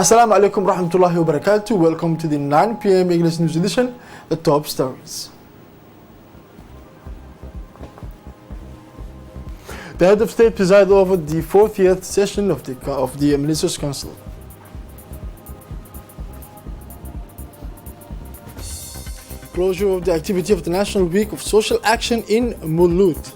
Assalamu alaikum rahmatullahi wa barakatuh. Welcome to the 9 p.m. English News Edition, the top stories. The head of state presided over the 40th session of the Ministers' Council. Closure of the activity of the National Week of Social Action in Mulut.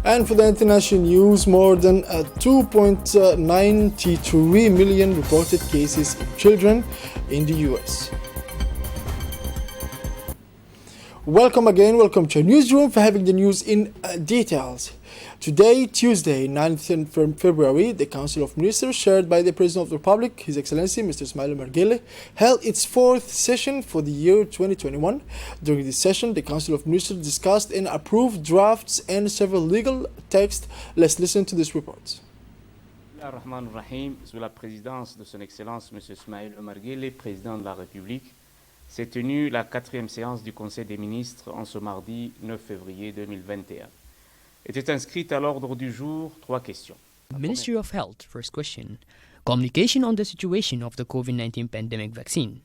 And for the international news, more than 2.93 million reported cases in children in the US. Welcome again, welcome to our newsroom for having the news in details. Today, Tuesday, 9th February, the Council of Ministers, chaired by the President of the Republic, His Excellency Mr. Ismail Anglais, held its fourth session for the year 2021. During this session, the Council of Ministers discussed and approved drafts and several legal texts. Let's listen to this report. Rahim, sous la présidence de Son Excellence M. Ismail Anglais, Président de la République, s'est tenue la 4e séance du Conseil des ministres en ce mardi 9 février 2021. Était inscrite à l'ordre du jour 3 questions. Ministry of Health, first question. Communication on the situation of the COVID-19 pandemic vaccine.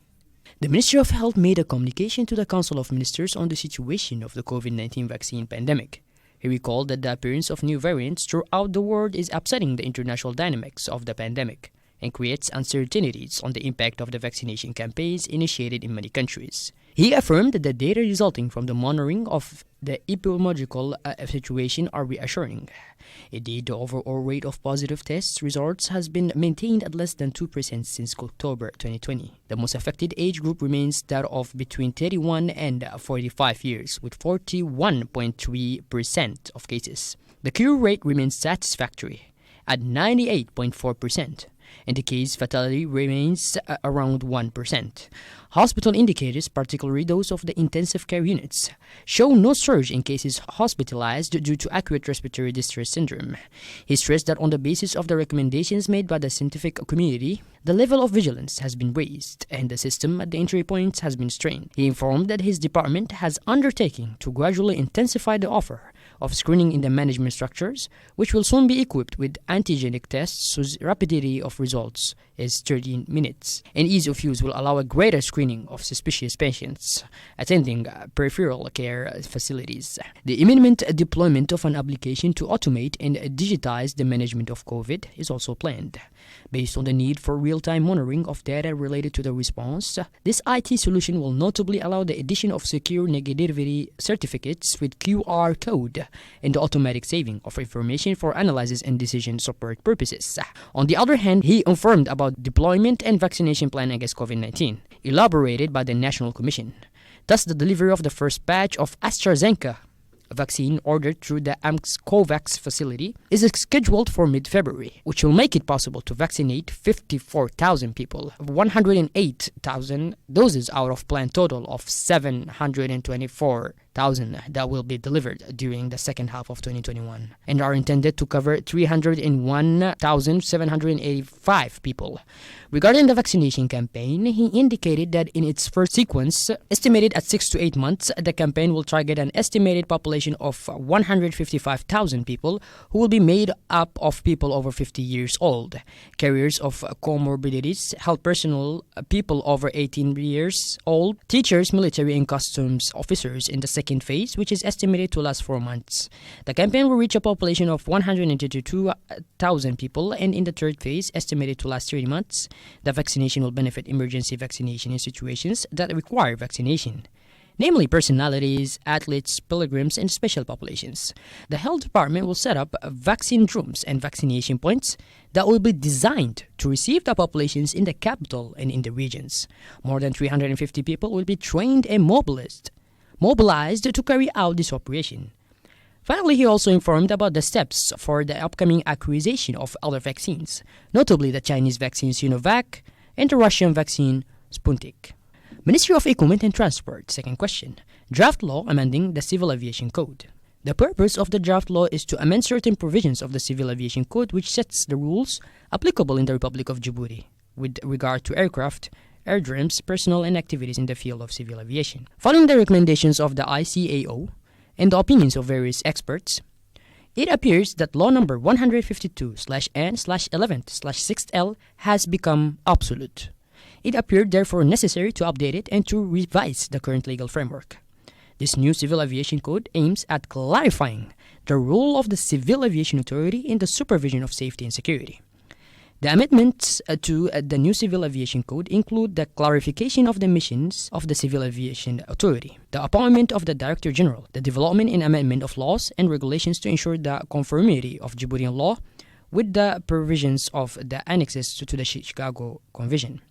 The Ministry of Health made a communication to the Council of Ministers on the situation of the COVID-19 vaccine pandemic. He recalled that the appearance of new variants throughout the world is upsetting the international dynamics of the pandemic and creates uncertainties on the impact of the vaccination campaigns initiated in many countries. He affirmed that the data resulting from the monitoring of the epidemiological situation are reassuring. Indeed, the overall rate of positive test results has been maintained at less than 2% since October 2020. The most affected age group remains that of between 31 and 45 years, with 41.3% of cases. The cure rate remains satisfactory at 98.4%. and the case fatality remains around 1%. Hospital indicators, particularly those of the intensive care units, show no surge in cases hospitalized due to acute respiratory distress syndrome. He stressed that on the basis of the recommendations made by the scientific community, the level of vigilance has been raised and the system at the entry points has been strained. He informed that his department has undertaken to gradually intensify the offer of screening in the management structures, which will soon be equipped with antigenic tests whose rapidity of results is 13 minutes. And ease of use will allow a greater screening of suspicious patients attending peripheral care facilities. The imminent deployment of an application to automate and digitize the management of COVID is also planned. Based on the need for real-time monitoring of data related to the response, this IT solution will notably allow the addition of secure negativity certificates with QR code and the automatic saving of information for analysis and decision support purposes. On the other hand, he informed about deployment and vaccination plan against COVID-19, elaborated by the National Commission. Thus, the delivery of the first batch of AstraZeneca vaccine ordered through the COVAX facility is scheduled for mid-February, which will make it possible to vaccinate 54,000 people, 108,000 doses out of planned total of 724,000 that will be delivered during the second half of 2021 and are intended to cover 301,785 people. Regarding the vaccination campaign, he indicated that in its first sequence, estimated at 6 to 8 months, the campaign will target an estimated population of 155,000 people who will be made up of people over 50 years old, carriers of comorbidities, health personnel, people over 18 years old, teachers, military and customs officers in the second phase, which is estimated to last 4 months. The campaign will reach a population of 132,000 people, and in the third phase, estimated to last 30 months, the vaccination will benefit emergency vaccination in situations that require vaccination, namely personalities, athletes, pilgrims, and special populations. The health department will set up vaccine rooms and vaccination points that will be designed to receive the populations in the capital and in the regions. More than 350 people will be trained and mobilized to carry out this operation. Finally, he also informed about the steps for the upcoming acquisition of other vaccines, notably the Chinese vaccine Sinovac and the Russian vaccine Sputnik. Ministry of Equipment and Transport, second question. Draft law amending the Civil Aviation Code. The purpose of the draft law is to amend certain provisions of the Civil Aviation Code which sets the rules applicable in the Republic of Djibouti with regard to aircraft, aerodromes, personnel, and activities in the field of civil aviation. Following the recommendations of the ICAO and the opinions of various experts, It appears that law number 152/N/11/6L has become obsolete. It appeared therefore necessary to update it and to revise the current legal framework. This new Civil Aviation Code aims at clarifying the role of the Civil Aviation Authority in the supervision of safety and security. The amendments to the new Civil Aviation Code include the clarification of the missions of the Civil Aviation Authority, the appointment of the Director General, the development and amendment of laws and regulations to ensure the conformity of Djiboutian law with the provisions of the annexes to the Chicago Convention,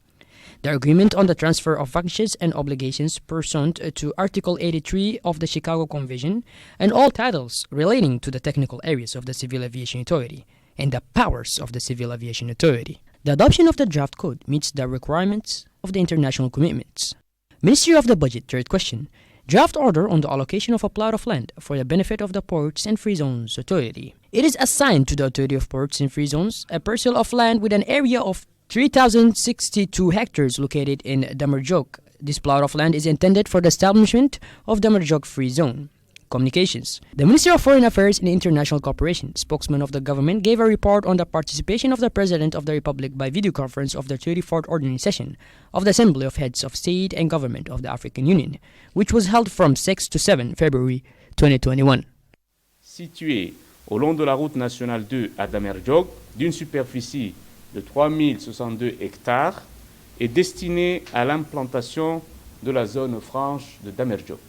the agreement on the transfer of functions and obligations pursuant to Article 83 of the Chicago Convention, and all titles relating to the technical areas of the Civil Aviation Authority, and the powers of the Civil Aviation Authority. The adoption of the draft code meets the requirements of the international commitments. Ministry of the Budget, third question. Draft order on the allocation of a plot of land for the benefit of the Ports and Free Zones Authority. It is assigned to the Authority of Ports and Free Zones a parcel of land with an area of 3,062 hectares located in Damerjok. This plot of land is intended for the establishment of Damerjok Free Zone. Communications. The Minister of Foreign Affairs and International Cooperation, spokesman of the government, gave a report on the participation of the President of the Republic by video conference of the 34th Ordinary Session of the Assembly of Heads of State and Government of the African Union, which was held from 6 to 7 February 2021. Situé au long de la route nationale 2 à Damerjog, d'une superficie de 3062 hectares, est destiné à l'implantation de la zone franche de Damerjog.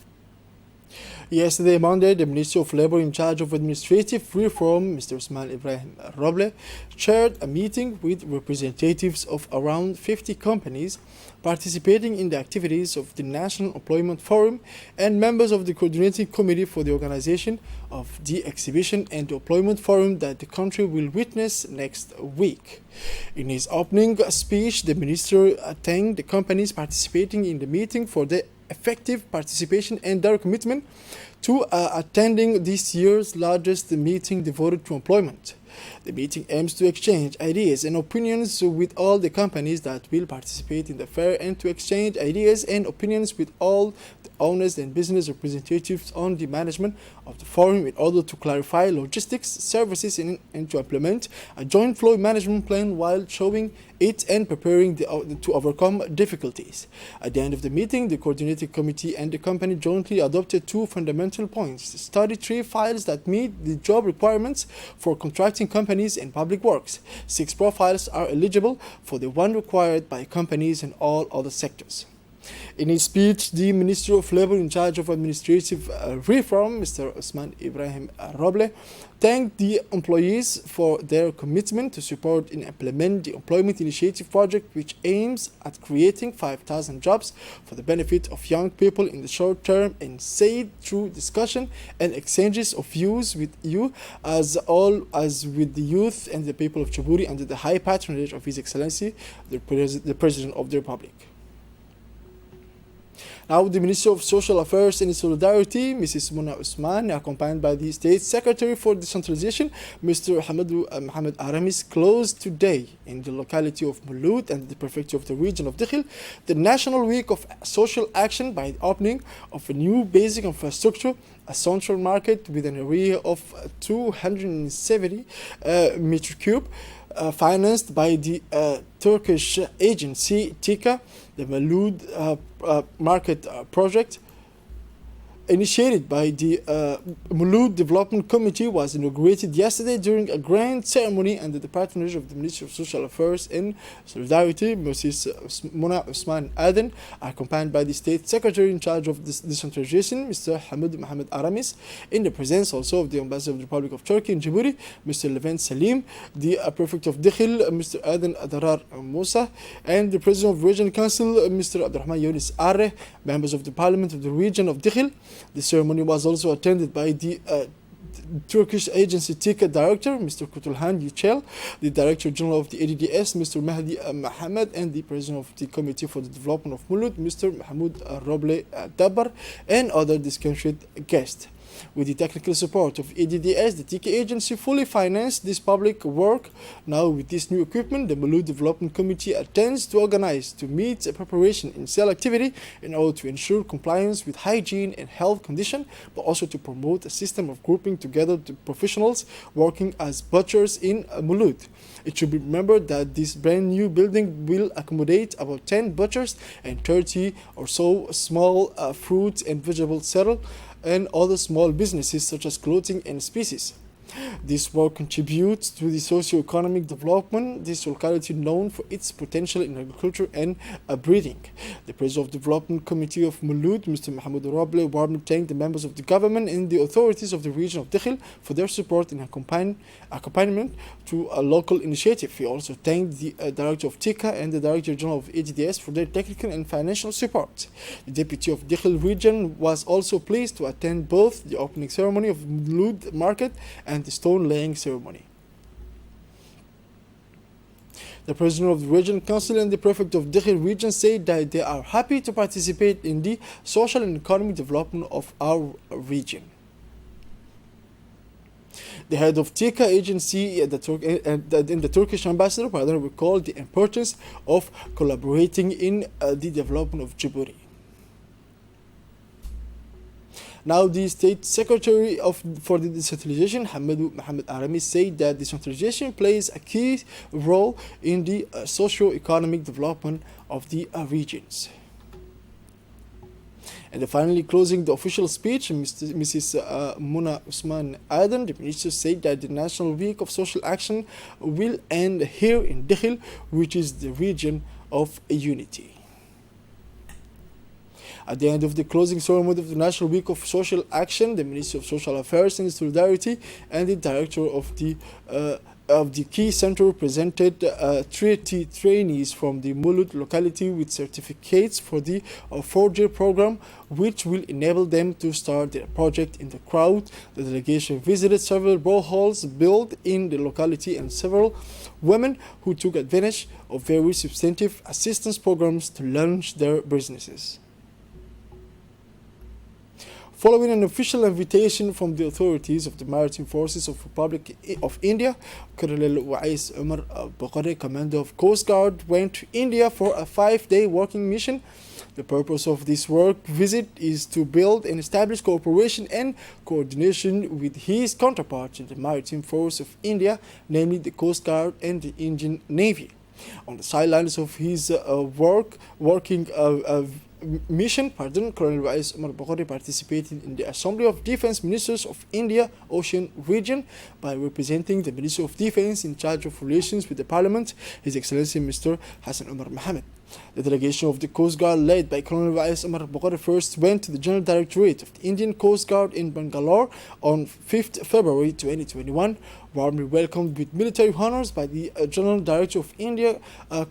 Yesterday, Monday, the Ministry of Labor in charge of administrative reform, Mr. Usman Ibrahim Roble, chaired a meeting with representatives of around 50 companies participating in the activities of the National Employment Forum and members of the Coordinating Committee for the organization of the exhibition and the Employment Forum that the country will witness next week. In his opening speech, the minister thanked the companies participating in the meeting for their effective participation and their commitment to attending this year's largest meeting devoted to employment. The meeting aims to exchange ideas and opinions with all the companies that will participate in the fair and to exchange ideas and opinions with all the owners and business representatives on the management of the forum in order to clarify logistics, services, and to implement a joint flow management plan while showing it and preparing to overcome difficulties. At the end of the meeting, the coordinating committee and the company jointly adopted two fundamental points: study 3 files that meet the job requirements for contracting companies and public works. 6 profiles are eligible for the one required by companies in all other sectors. In his speech, the Minister of Labor in charge of administrative reform, Mr. Usman Ibrahim Roble, thanked the employees for their commitment to support and implement the Employment Initiative project, which aims at creating 5,000 jobs for the benefit of young people in the short term, and said through discussion and exchanges of views with you as with the youth and the people of Djibouti under the high patronage of His Excellency, the President of the Republic. Now, the Minister of Social Affairs and Solidarity, Mrs. Mona Usman, accompanied by the State Secretary for Decentralization, Mr. Mohamed Aramis, closed today in the locality of Mouloud and the prefecture of the region of Dikhil the National Week of Social Action by the opening of a new basic infrastructure, a central market with an area of 270 meter cube, financed by the Turkish agency TICA. The Mouloud market project, initiated by the Mouloud Development Committee, was inaugurated yesterday during a grand ceremony under the patronage of the Ministry of Social Affairs and Solidarity, Mrs. Mona Usman Aden, accompanied by the State Secretary in charge of decentralization, Mr. Hamid Mohamed Aramis, in the presence also of the Ambassador of the Republic of Turkey in Djibouti, Mr. Levent Salim, the Prefect of Dikhil, Mr. Aden Adarar Musa, and the President of the Regional Council, Mr. Abdurrahman Yunus Arre, members of the Parliament of the region of Dikhil. The ceremony was also attended by the Turkish agency TICA Director, Mr. Kutulhan Yücel, the Director General of the ADDS, Mr. Mahdi Mohammed, and the President of the Committee for the Development of Mouloud, Mr. Mahmoud Roble Dabar, and other distinguished guests. With the technical support of ADDS, the TK agency fully financed this public work. Now, with this new equipment, the Mulu Development Committee intends to organize to meet preparation and sale activity in order to ensure compliance with hygiene and health conditions, but also to promote a system of grouping together the professionals working as butchers in Mulud. It should be remembered that this brand new building will accommodate about 10 butchers and 30 or so small fruit and vegetable sellers and other small businesses such as clothing and species. This work contributes to the socio-economic development this locality known for its potential in agriculture and breeding. The President of the Development Committee of Mulud, Mr. Mohamed Roble, warmly thanked the members of the government and the authorities of the region of Dakhil for their support and accompaniment to a local initiative. He also thanked the Director of TICA and the Director General of AGDS for their technical and financial support. The Deputy of Dakhil region was also pleased to attend both the opening ceremony of Mulud market and the stone laying ceremony. The President of the Region Council and the Prefect of Dakhil region said that they are happy to participate in the social and economic development of our region. The head of TICA agency in the Turkish ambassador recalled the importance of collaborating in the development of Djibouti. Now, the State Secretary for the Decentralization, Mohamed Arami, said that decentralization plays a key role in the socio-economic development of the regions. And finally, closing the official speech, Mrs. Muna Usman Adan, the minister, said that the National Week of Social Action will end here in Dakhil, which is the region of unity. At the end of the closing ceremony of the National Week of Social Action, the Minister of Social Affairs and Solidarity and the Director of the Key Center presented 30 trainees from the Mulud locality with certificates for the 4-year program, which will enable them to start their project in the crowd. The delegation visited several boreholes built in the locality and several women who took advantage of very substantive assistance programs to launch their businesses. Following an official invitation from the authorities of the Maritime Forces of the Republic of India, Colonel Wais Umar Bakhare, Commander of Coast Guard, went to India for a 5-day working mission. The purpose of this work visit is to build and establish cooperation and coordination with his counterparts in the Maritime Force of India, namely the Coast Guard and the Indian Navy. On the sidelines of his mission, Colonel Wais Umar Bakhare participated in the Assembly of Defense Ministers of India Ocean Region by representing the Minister of Defense in charge of relations with the Parliament, His Excellency Mr. Hassan Umar Mohammed. The delegation of the Coast Guard led by Colonel Wais Umar Bakhare first went to the General Directorate of the Indian Coast Guard in Bangalore on 5th February 2021, warmly welcomed with military honors by the General Director of India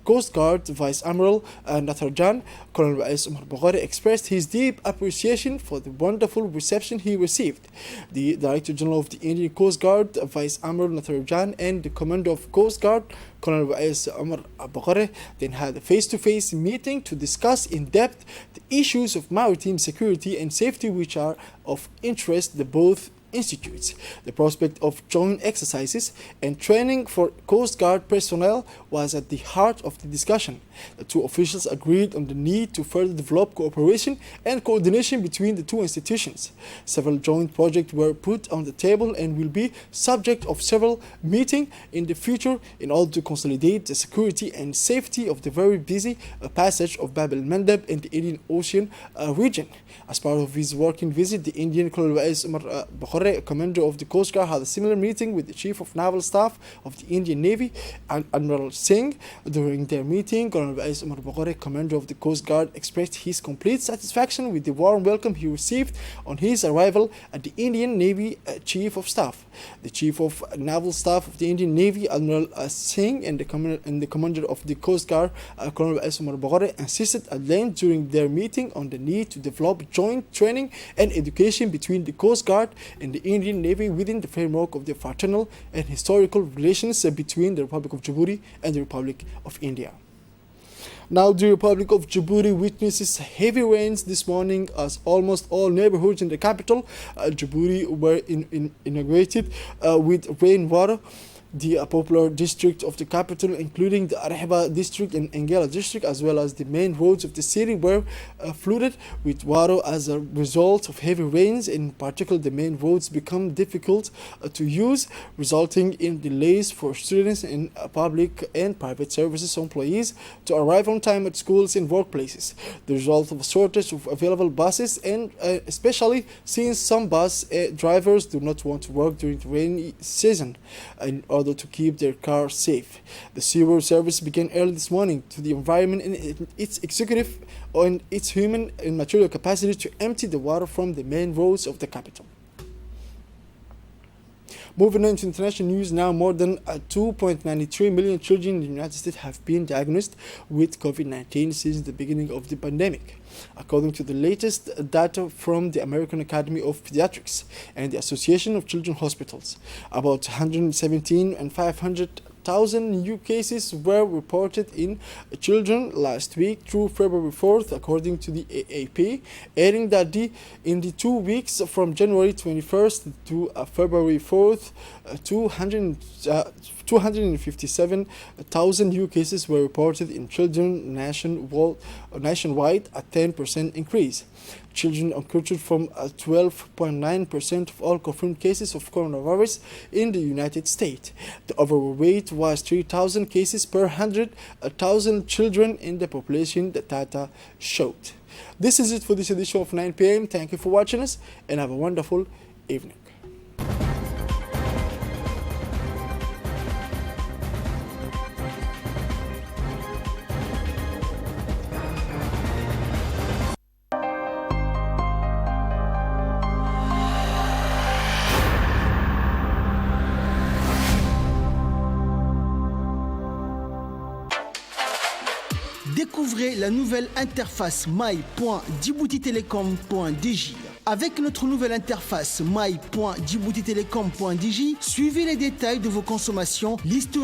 Coast Guard, Vice Admiral Natarajan. Colonel Wais Umar Bakhare expressed his deep appreciation for the wonderful reception he received. The Director General of the Indian Coast Guard, Vice Admiral Natarajan, and the Commander of Coast Guard, Colonel Wais Umar Bakhare, then had a face-to-face meeting to discuss in depth the issues of maritime security and safety which are of interest to both institutes. The prospect of joint exercises and training for Coast Guard personnel was at the heart of the discussion. The two officials agreed on the need to further develop cooperation and coordination between the two institutions. Several joint projects were put on the table and will be subject of several meetings in the future in order to consolidate the security and safety of the very busy passage of Bab el-Mandab in the Indian Ocean region. As part of his working visit, the Indian Colonel Wais Umar Bakhare, Commander of the Coast Guard, had a similar meeting with the Chief of Naval Staff of the Indian Navy, Admiral Singh. During their meeting, Colonel Wais Umar Bakhare, Commander of the Coast Guard, expressed his complete satisfaction with the warm welcome he received on his arrival at the Indian Navy Chief of Staff. The Chief of Naval Staff of the Indian Navy, Admiral Singh, and the Commander of the Coast Guard, Colonel Wais Umar Bakhare, insisted at length during their meeting on the need to develop joint training and education between the Coast Guard and the Indian Navy within the framework of the fraternal and historical relations between the Republic of Djibouti and the Republic of India. Now, the Republic of Djibouti witnesses heavy rains this morning as almost all neighborhoods in the capital, Djibouti, were inundated with rainwater. The popular district of the capital, including the Arheba district and Anglais district, as well as the main roads of the city, were flooded with water as a result of heavy rains. In particular, the main roads become difficult to use, resulting in delays for students and public and private services employees to arrive on time at schools and workplaces. The result of a shortage of available buses, and especially since some bus drivers do not want to work during the rainy season in order to keep their car safe. The sewer service began early this morning to the environment and its executive on its human and material capacity to empty the water from the main roads of the capital. Moving on to international news now, more than 2.93 million children in the United States have been diagnosed with COVID-19 since the beginning of the pandemic, according to the latest data from the American Academy of Pediatrics and the Association of Children's Hospitals. About 117 and 500,000 new cases were reported in children last week through February 4th, according to the AAP, adding that in the 2 weeks from January 21st to February 4th, 257,000 new cases were reported in children nationwide, a 10% increase. Children accounted from 12.9% of all confirmed cases of coronavirus in the United States. The overall rate was 3,000 cases per 100,000 children in the population, the data showed. This is it for this edition of 9 p.m. Thank you for watching us and have a wonderful evening. Découvrez la nouvelle interface my.djiboutitelecom.dj. Avec notre nouvelle interface my.djiboutitelecom.dj, suivez les détails de vos consommations, l'historique